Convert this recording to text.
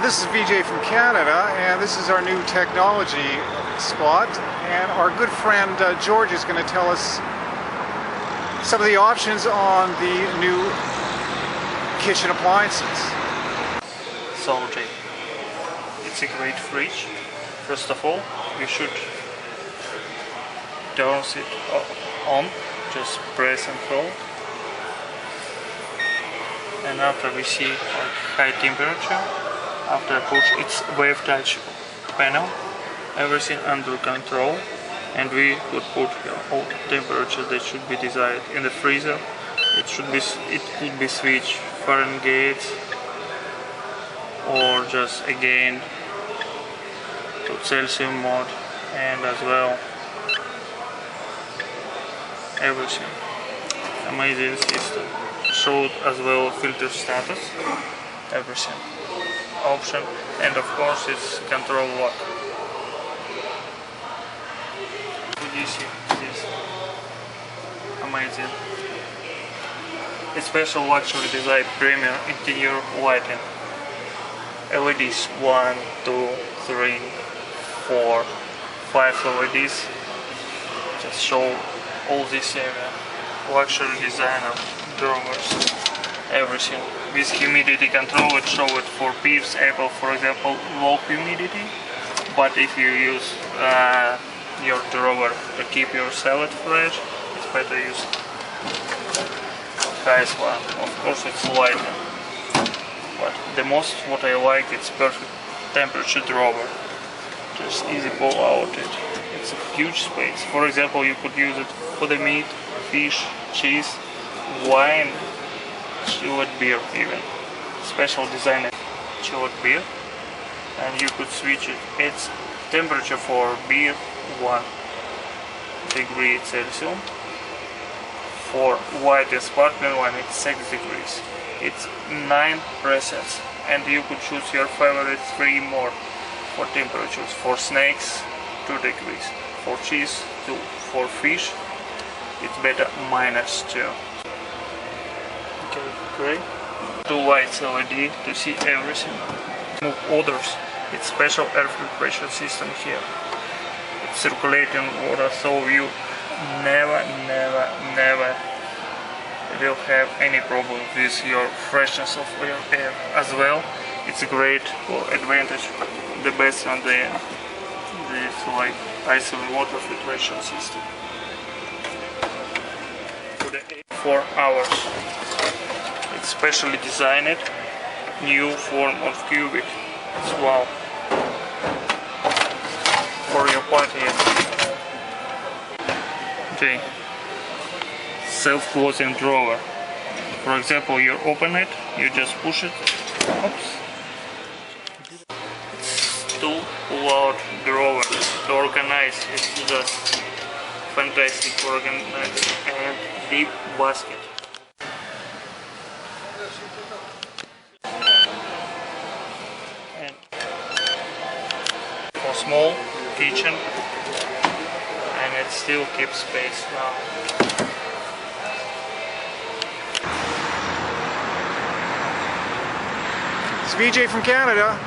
This is VJ from Canada, and this is our new technology spot, and our good friend George is going to tell us some of the options on the new kitchen appliances. So it's a great fridge. First of all, you should turn it on, just press and hold, and after we see high temperature, after push its wave touch panel, everything under control, and we could put all temperature that should be desired. In the freezer it could be switched Fahrenheit or just again to Celsius mode, and as well everything. Amazing system. Showed as well filter status, everything option, and of course it's control lock. What do you see? This amazing. A special luxury design premium interior lighting. LEDs 1, 2, 3, 4, 5 LEDs. Just show all this area. Luxury designer, drawers, everything. With humidity control, it show it for beefs, apple, for example, low humidity. But if you use your drawer to keep your salad fresh, it's better use highest one. Of course it's lighter, but the most what I like, it's perfect temperature drawer. Just easy pull out it. It's a huge space. For example, you could use it for the meat, fish, cheese, wine, chilled beer even. Special design chilled beer, and you could switch it. Its temperature for beer 1 degree Celsius. For white and sparkling wine it's 6 degrees. It's 9 presets, and you could choose your favorite 3 more for temperatures. For snakes 2 degrees. For cheese 2. For fish it's better -2. Okay, great. 2 lights LED to see everything. Move odors. It's special air filtration system here. It's circulating water, so you never will have any problem with your freshness of your air. As well, it's great for advantage. The best on the like ice and water filtration system. For the 4 hours. It's specially designed, new form of cubic as well for your party. Okay, self-closing drawer. For example, you open it, you just push it. Oops. It's two pull-out drawer to organize. It's just fantastic to organize, and deep basket. And for small kitchen, and it still keeps space now. It's VJ from Canada.